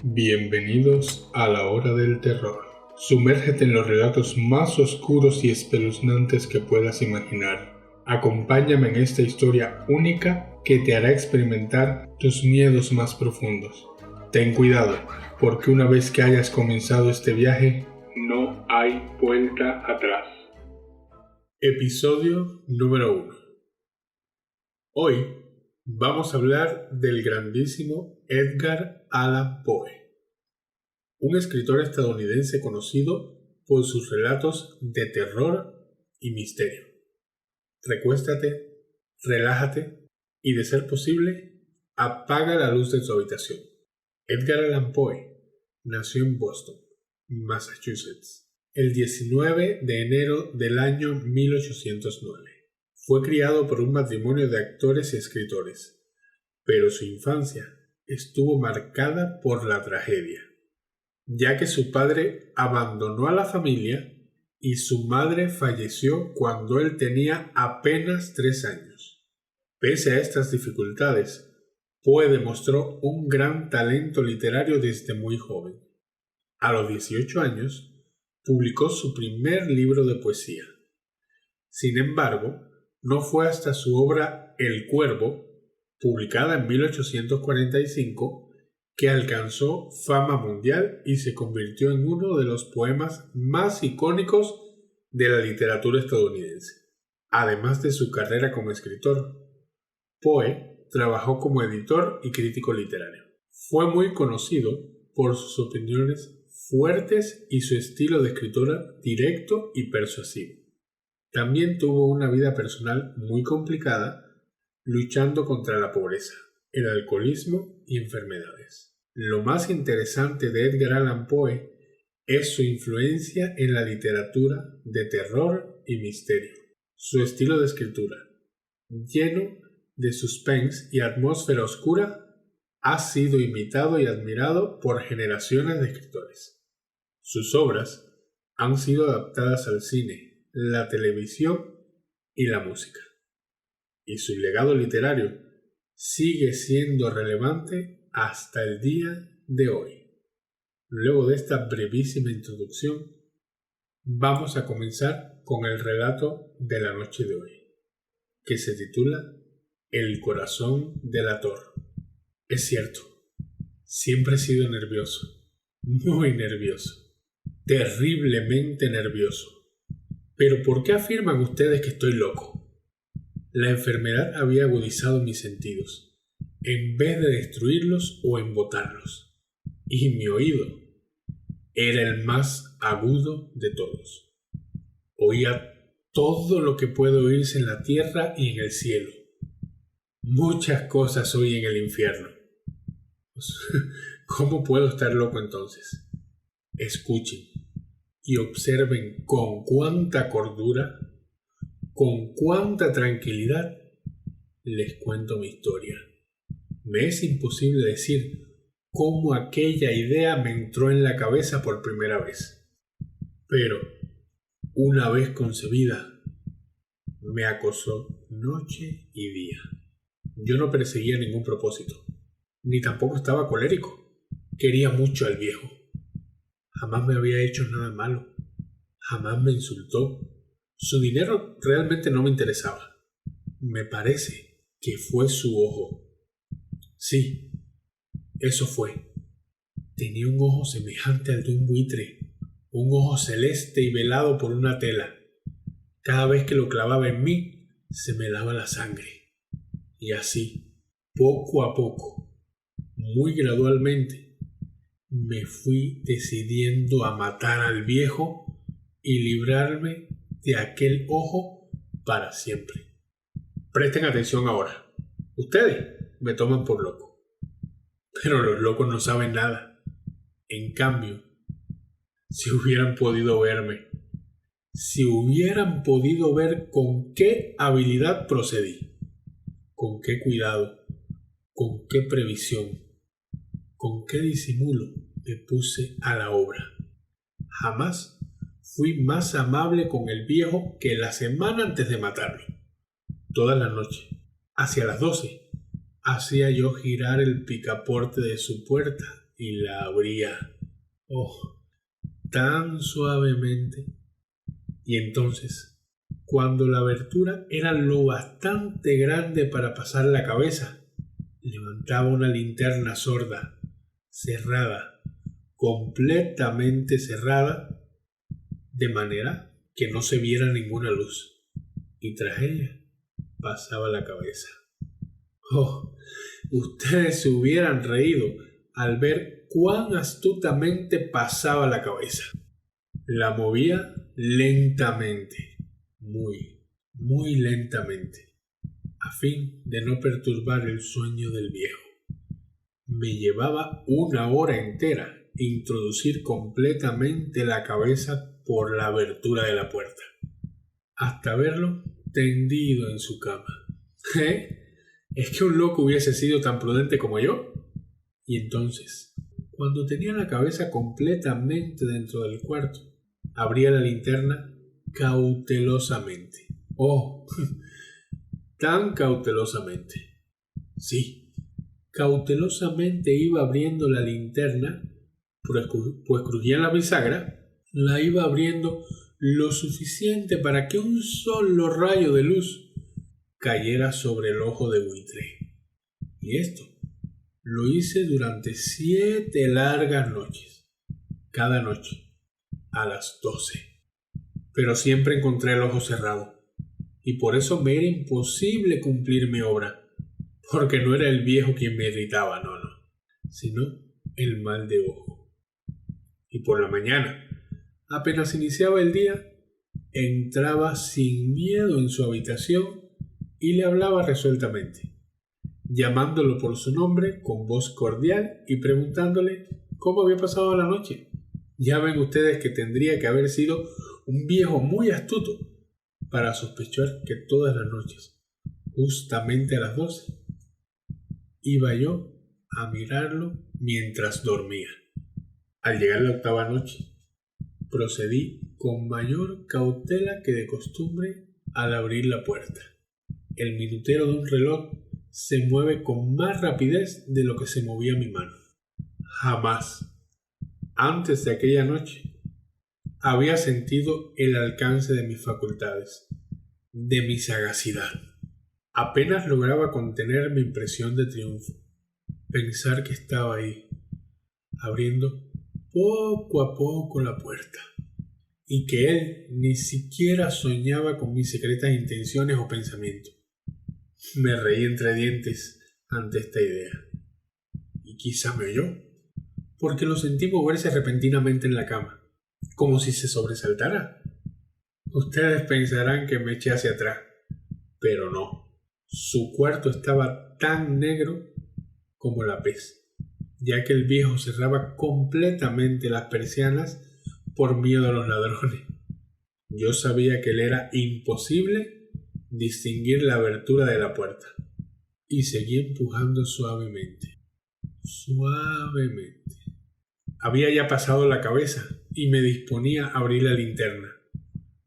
Bienvenidos a la hora del terror. Sumérgete en los relatos más oscuros y espeluznantes que puedas imaginar. Acompáñame en esta historia única que te hará experimentar tus miedos más profundos. Ten cuidado, porque una vez que hayas comenzado este viaje, no hay vuelta atrás. Episodio número 1. Hoy vamos a hablar del grandísimo Edgar Allan Poe, un escritor estadounidense conocido por sus relatos de terror y misterio. Recuéstate, relájate y, de ser posible, apaga la luz de tu habitación. Edgar Allan Poe nació en Boston, Massachusetts, el 19 de enero del año 1809. Fue criado por un matrimonio de actores y escritores, pero su infancia estuvo marcada por la tragedia, ya que su padre abandonó a la familia y su madre falleció cuando él tenía apenas 3 años. Pese a estas dificultades, Poe demostró un gran talento literario desde muy joven. A los 18 años, publicó su primer libro de poesía. Sin embargo, no fue hasta su obra El Cuervo, publicada en 1845, que alcanzó fama mundial y se convirtió en uno de los poemas más icónicos de la literatura estadounidense. Además de su carrera como escritor, Poe trabajó como editor y crítico literario. Fue muy conocido por sus opiniones fuertes y su estilo de escritura directo y persuasivo. También tuvo una vida personal muy complicada, luchando contra la pobreza, el alcoholismo y enfermedades. Lo más interesante de Edgar Allan Poe es su influencia en la literatura de terror y misterio. Su estilo de escritura, lleno de suspense y atmósfera oscura, ha sido imitado y admirado por generaciones de escritores. Sus obras han sido adaptadas al cine, la televisión y la música, y su legado literario sigue siendo relevante hasta el día de hoy. Luego de esta brevísima introducción, vamos a comenzar con el relato de la noche de hoy, que se titula El corazón delator. Es cierto, siempre he sido nervioso, muy nervioso, terriblemente nervioso. ¿Pero por qué afirman ustedes que estoy loco? La enfermedad había agudizado mis sentidos, en vez de destruirlos o embotarlos, y mi oído era el más agudo de todos. Oía todo lo que puede oírse en la tierra y en el cielo. Muchas cosas oí en el infierno. ¿Cómo puedo estar loco entonces? Escuchen y observen con cuánta cordura, con cuánta tranquilidad les cuento mi historia. Me es imposible decir cómo aquella idea me entró en la cabeza por primera vez. Pero, una vez concebida, me acosó noche y día. Yo no perseguía ningún propósito, ni tampoco estaba colérico. Quería mucho al viejo. Jamás me había hecho nada malo. Jamás me insultó. Su dinero realmente no me interesaba. Me parece que fue su ojo. Sí, eso fue. Tenía un ojo semejante al de un buitre, un ojo celeste y velado por una tela. Cada vez que lo clavaba en mí, se me helaba la sangre. Y así, poco a poco, muy gradualmente, me fui decidiendo a matar al viejo y librarme de aquel ojo para siempre. Presten atención ahora. Ustedes me toman por loco, pero los locos no saben nada. En cambio, si hubieran podido verme, si hubieran podido ver con qué habilidad procedí, con qué cuidado, con qué previsión, con qué disimulo me puse a la obra. Jamás fui más amable con el viejo que la semana antes de matarlo. Toda la noche, hacia las 12, hacía yo girar el picaporte de su puerta y la abría, tan suavemente. Y entonces, cuando la abertura era lo bastante grande para pasar la cabeza, levantaba una linterna sorda, cerrada, completamente cerrada, de manera que no se viera ninguna luz, y tras ella pasaba la cabeza. Ustedes se hubieran reído al ver cuán astutamente pasaba la cabeza. La movía lentamente, muy, muy lentamente, a fin de no perturbar el sueño del viejo. Me llevaba 1 hora entera introducir completamente la cabeza por la abertura de la puerta, hasta verlo tendido en su cama. ¿Es que un loco hubiese sido tan prudente como yo? Y entonces, cuando tenía la cabeza completamente dentro del cuarto, abría la linterna cautelosamente. Tan cautelosamente. Sí, cautelosamente iba abriendo la linterna, pues crujía la bisagra, la iba abriendo lo suficiente para que un solo rayo de luz cayera sobre el ojo de buitre. Y esto lo hice durante 7 largas noches, cada noche, a las 12. Pero siempre encontré el ojo cerrado, y por eso me era imposible cumplir mi obra, porque no era el viejo quien me irritaba, no, sino el mal de ojo. Y por la mañana, apenas iniciaba el día, entraba sin miedo en su habitación y le hablaba resueltamente, llamándolo por su nombre con voz cordial y preguntándole cómo había pasado la noche. Ya ven ustedes que tendría que haber sido un viejo muy astuto para sospechar que todas las noches, justamente a las 12, iba yo a mirarlo mientras dormía. Al llegar la 8ª noche, procedí con mayor cautela que de costumbre al abrir la puerta. El minutero de un reloj se mueve con más rapidez de lo que se movía mi mano. Jamás, antes de aquella noche, había sentido el alcance de mis facultades, de mi sagacidad. Apenas lograba contener mi impresión de triunfo, pensar que estaba ahí, abriendo poco a poco la puerta, y que él ni siquiera soñaba con mis secretas intenciones o pensamientos. Me reí entre dientes ante esta idea, y quizá me oyó, porque lo sentí moverse repentinamente en la cama, como si se sobresaltara. Ustedes pensarán que me eché hacia atrás, pero no. Su cuarto estaba tan negro como la pez, ya que el viejo cerraba completamente las persianas por miedo a los ladrones. Yo sabía que le era imposible distinguir la abertura de la puerta, y seguí empujando suavemente. Había ya pasado la cabeza y me disponía a abrir la linterna,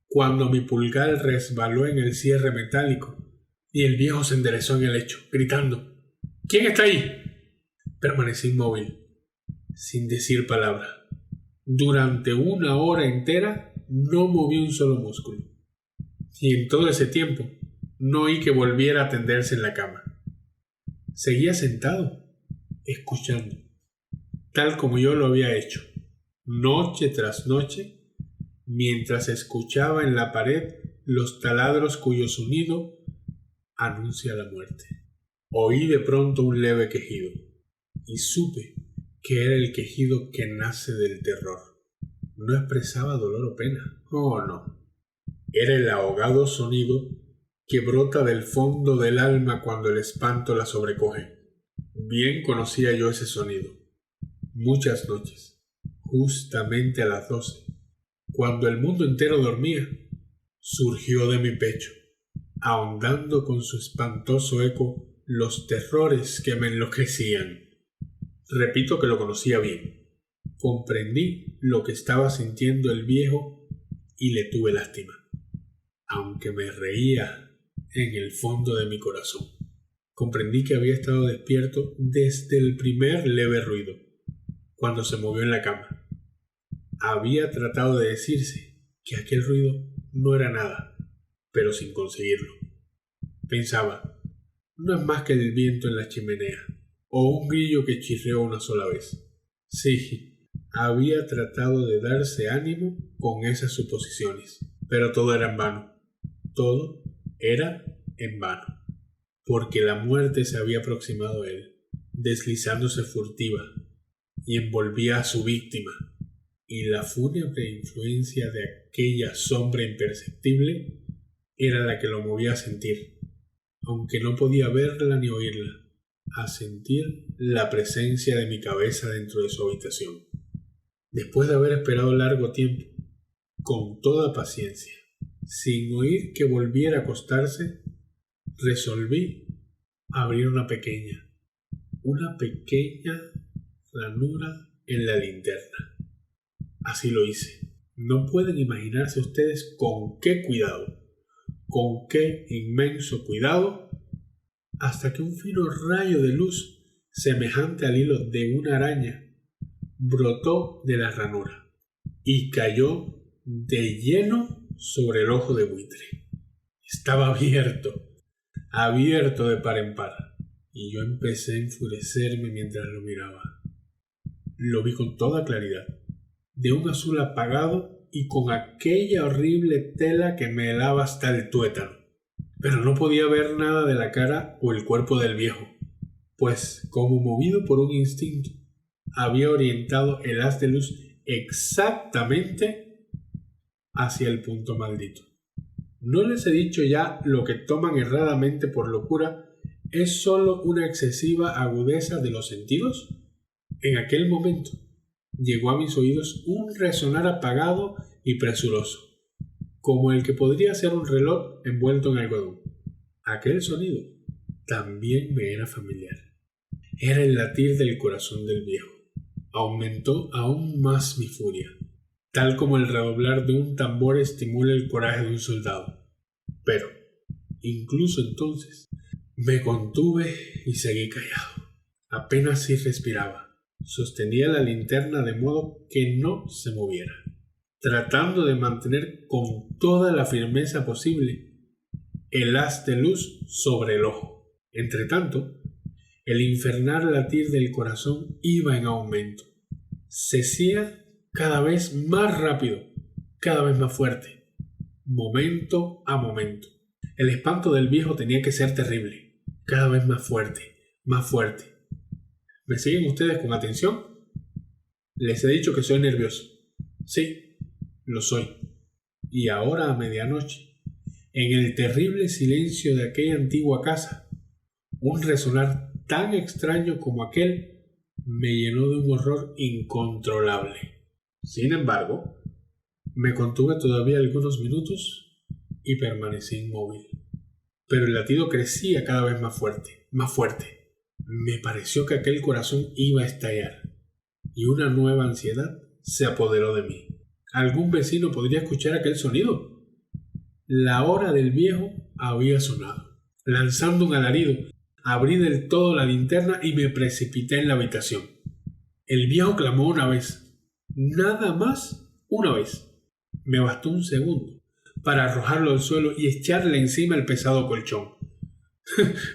cuando mi pulgar resbaló en el cierre metálico y el viejo se enderezó en el lecho, gritando: ¿Quién está ahí? Permanecí inmóvil, sin decir palabra. Durante 1 hora entera no moví un solo músculo, y en todo ese tiempo no oí que volviera a tenderse en la cama. Seguía sentado, escuchando, tal como yo lo había hecho, noche tras noche, mientras escuchaba en la pared los taladros cuyo sonido anuncia la muerte. Oí de pronto un leve quejido, y supe que era el quejido que nace del terror. No expresaba dolor o pena. No. Era el ahogado sonido que brota del fondo del alma cuando el espanto la sobrecoge. Bien conocía yo ese sonido. Muchas noches, justamente a las 12, cuando el mundo entero dormía, surgió de mi pecho, ahondando con su espantoso eco los terrores que me enloquecían. Repito que lo conocía bien. Comprendí lo que estaba sintiendo el viejo y le tuve lástima, aunque me reía en el fondo de mi corazón. Comprendí que había estado despierto desde el primer leve ruido, cuando se movió en la cama. Había tratado de decirse que aquel ruido no era nada, pero sin conseguirlo. Pensaba, no es más que el viento en la chimenea, o un grillo que chirrió una sola vez. Sí, había tratado de darse ánimo con esas suposiciones, pero todo era en vano. Todo era en vano, porque la muerte se había aproximado a él, deslizándose furtiva, y envolvía a su víctima, y la fúnebre influencia de aquella sombra imperceptible era la que lo movía a sentir, aunque no podía verla ni oírla, a sentir la presencia de mi cabeza dentro de su habitación. Después de haber esperado largo tiempo, con toda paciencia, sin oír que volviera a acostarse, resolví abrir una pequeña ranura en la linterna. Así lo hice. No pueden imaginarse ustedes con qué inmenso cuidado, hasta que un fino rayo de luz, semejante al hilo de una araña, brotó de la ranura y cayó de lleno sobre el ojo de buitre. Estaba abierto de par en par, y yo empecé a enfurecerme mientras lo miraba. Lo vi con toda claridad, de un azul apagado y con aquella horrible tela que me helaba hasta el tuétano. Pero no podía ver nada de la cara o el cuerpo del viejo, pues, como movido por un instinto, había orientado el haz de luz exactamente hacia el punto maldito. ¿No les he dicho ya lo que toman erradamente por locura es sólo una excesiva agudeza de los sentidos? En aquel momento llegó a mis oídos un resonar apagado y presuroso, como el que podría ser un reloj envuelto en algodón. Aquel sonido también me era familiar. Era el latir del corazón del viejo. Aumentó aún más mi furia, tal como el redoblar de un tambor estimula el coraje de un soldado. Pero, incluso entonces, me contuve y seguí callado. Apenas si respiraba. Sostenía la linterna de modo que no se moviera, tratando de mantener con toda la firmeza posible el haz de luz sobre el ojo. Entretanto, el infernal latir del corazón iba en aumento. Se hacía cada vez más rápido, cada vez más fuerte, momento a momento. El espanto del viejo tenía que ser terrible, cada vez más fuerte, más fuerte. ¿Me siguen ustedes con atención? Les he dicho que soy nervioso. Sí, lo soy. Y ahora a medianoche, en el terrible silencio de aquella antigua casa, un resonar tan extraño como aquel me llenó de un horror incontrolable. Sin embargo, me contuve todavía algunos minutos y permanecí inmóvil. Pero el latido crecía cada vez más fuerte, más fuerte. Me pareció que aquel corazón iba a estallar, y una nueva ansiedad se apoderó de mí. ¿Algún vecino podría escuchar aquel sonido? La hora del viejo había sonado. Lanzando un alarido, abrí del todo la linterna y me precipité en la habitación. El viejo clamó una vez, nada más una vez. Me bastó un segundo para arrojarlo al suelo y echarle encima el pesado colchón.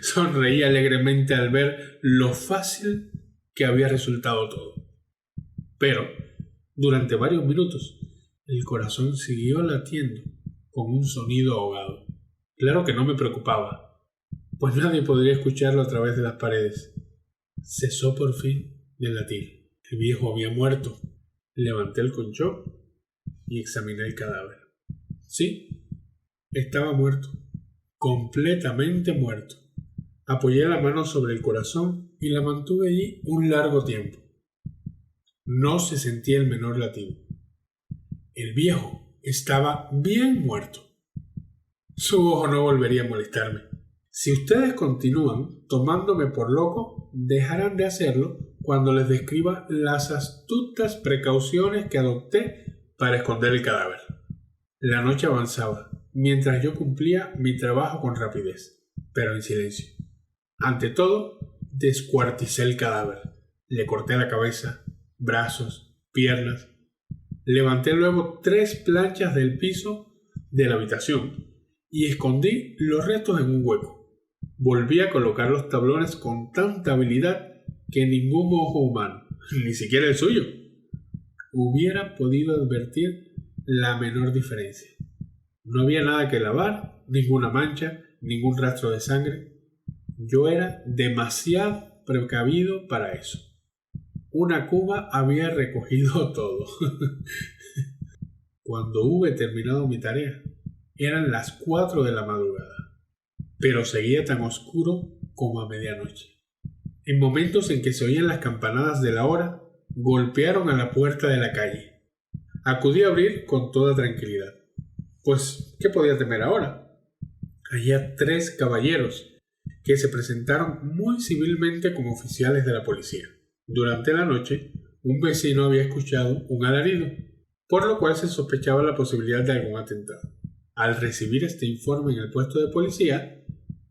Sonreí alegremente al ver lo fácil que había resultado todo. Pero, durante varios minutos, el corazón siguió latiendo con un sonido ahogado. Claro que no me preocupaba, pues nadie podría escucharlo a través de las paredes. Cesó por fin de latir. El viejo había muerto. Levanté el colchón y examiné el cadáver. Sí, estaba muerto. Completamente muerto. Apoyé la mano sobre el corazón y la mantuve allí un largo tiempo. No se sentía el menor latido. El viejo estaba bien muerto. Su ojo no volvería a molestarme. Si ustedes continúan tomándome por loco, dejarán de hacerlo cuando les describa las astutas precauciones que adopté para esconder el cadáver. La noche avanzaba, mientras yo cumplía mi trabajo con rapidez, pero en silencio. Ante todo, descuarticé el cadáver, le corté la cabeza brazos, piernas. Levanté luego 3 planchas del piso de la habitación y escondí los restos en un hueco. Volví a colocar los tablones con tanta habilidad que ningún ojo humano, ni siquiera el suyo, hubiera podido advertir la menor diferencia. No había nada que lavar, ninguna mancha, ningún rastro de sangre. Yo era demasiado precavido para eso. Una cuba había recogido todo. Cuando hube terminado mi tarea, eran las 4 de la madrugada, pero seguía tan oscuro como a medianoche. En momentos en que se oían las campanadas de la hora, golpearon a la puerta de la calle. Acudí a abrir con toda tranquilidad. Pues, ¿qué podía temer ahora? Había 3 caballeros que se presentaron muy civilmente como oficiales de la policía. Durante la noche, un vecino había escuchado un alarido, por lo cual se sospechaba la posibilidad de algún atentado. Al recibir este informe en el puesto de policía,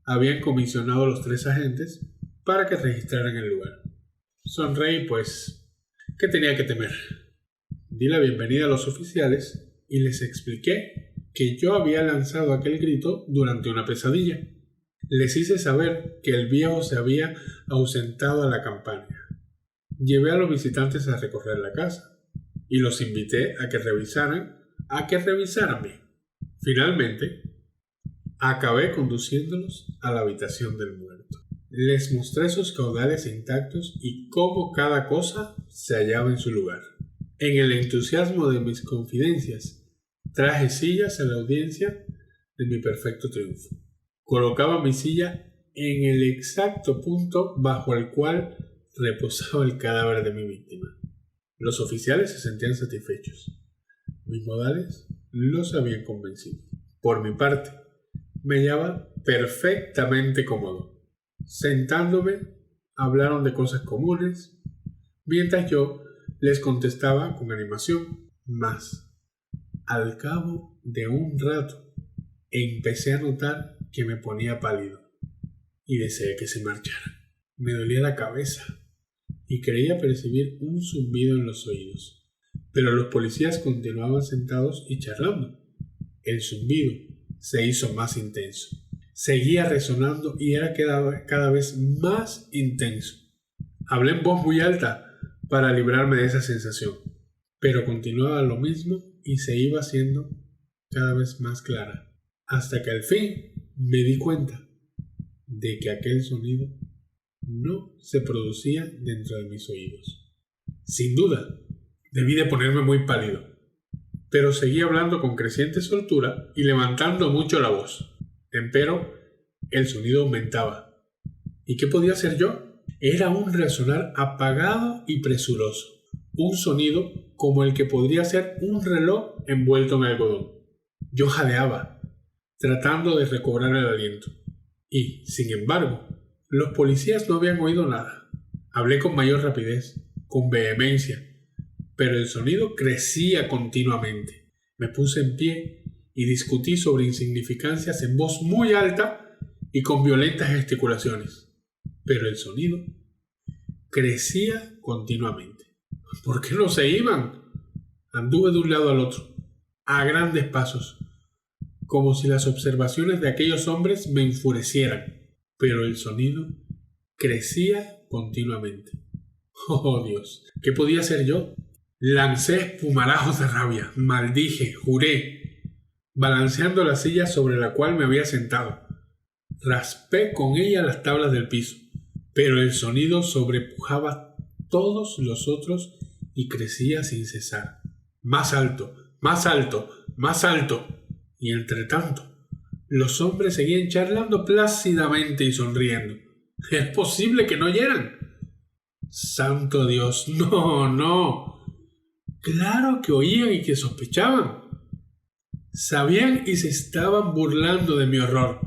habían comisionado a los 3 agentes para que registraran el lugar. Sonreí, pues, ¿qué tenía que temer? Di la bienvenida a los oficiales y les expliqué que yo había lanzado aquel grito durante una pesadilla. Les hice saber que el viejo se había ausentado a la campaña. Llevé a los visitantes a recorrer la casa y los invité a que revisaran bien. Finalmente, acabé conduciéndolos a la habitación del muerto. Les mostré sus caudales intactos y cómo cada cosa se hallaba en su lugar. En el entusiasmo de mis confidencias, traje sillas a la audiencia de mi perfecto triunfo. Colocaba mi silla en el exacto punto bajo el cual reposaba el cadáver de mi víctima. Los oficiales se sentían satisfechos. Mis modales los habían convencido. Por mi parte, me hallaba perfectamente cómodo. Sentándome, hablaron de cosas comunes, mientras yo les contestaba con animación. Mas, al cabo de un rato, empecé a notar que me ponía pálido y deseé que se marchara. Me dolía la cabeza y creía percibir un zumbido en los oídos, pero los policías continuaban sentados y charlando. El zumbido se hizo más intenso. Seguía resonando y era cada vez más intenso. Hablé en voz muy alta para librarme de esa sensación, pero continuaba lo mismo y se iba haciendo cada vez más clara, hasta que al fin me di cuenta de que aquel sonido no se producía dentro de mis oídos. Sin duda, debí de ponerme muy pálido, pero seguí hablando con creciente soltura y levantando mucho la voz. Empero, el sonido aumentaba. ¿Y qué podía hacer yo? Era un resonar apagado y presuroso, un sonido como el que podría ser un reloj envuelto en algodón. Yo jadeaba, tratando de recobrar el aliento, y, sin embargo, los policías no habían oído nada. Hablé con mayor rapidez, con vehemencia, pero el sonido crecía continuamente. Me puse en pie y discutí sobre insignificancias en voz muy alta y con violentas gesticulaciones, pero el sonido crecía continuamente. ¿Por qué no se iban? Anduve de un lado al otro, a grandes pasos, como si las observaciones de aquellos hombres me enfurecieran, pero el sonido crecía continuamente. ¡Oh, Dios! ¿Qué podía hacer yo? Lancé espumarajos de rabia, maldije, juré, balanceando la silla sobre la cual me había sentado. Raspé con ella las tablas del piso, pero el sonido sobrepujaba todos los otros y crecía sin cesar. Más alto, más alto, más alto. Y entre tanto, los hombres seguían charlando plácidamente y sonriendo. ¿Es posible que no oyeran? ¡Santo Dios! ¡No, no! Claro que oían y que sospechaban. Sabían y se estaban burlando de mi horror.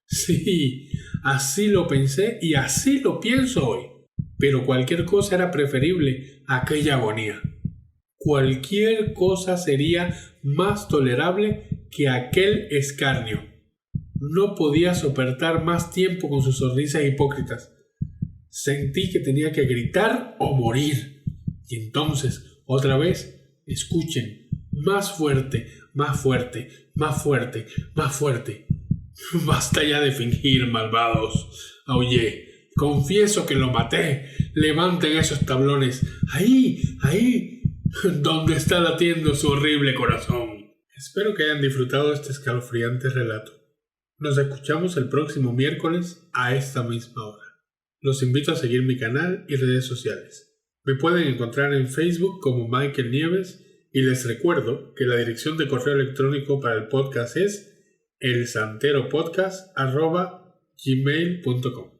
Sí, así lo pensé y así lo pienso hoy. Pero cualquier cosa era preferible a aquella agonía. Cualquier cosa sería más tolerable que aquel escarnio. No podía soportar más tiempo con sus sonrisas hipócritas. Sentí que tenía que gritar o morir. Y entonces, otra vez, escuchen, más fuerte, más fuerte, más fuerte, más fuerte. Basta ya de fingir, malvados. Aullé. Confieso que lo maté. Levanten esos tablones. Ahí, ahí, donde está latiendo su horrible corazón. Espero que hayan disfrutado este escalofriante relato. Nos escuchamos el próximo miércoles a esta misma hora. Los invito a seguir mi canal y redes sociales. Me pueden encontrar en Facebook como Michael Nieves y les recuerdo que la dirección de correo electrónico para el podcast es elsanteropodcast@gmail.com.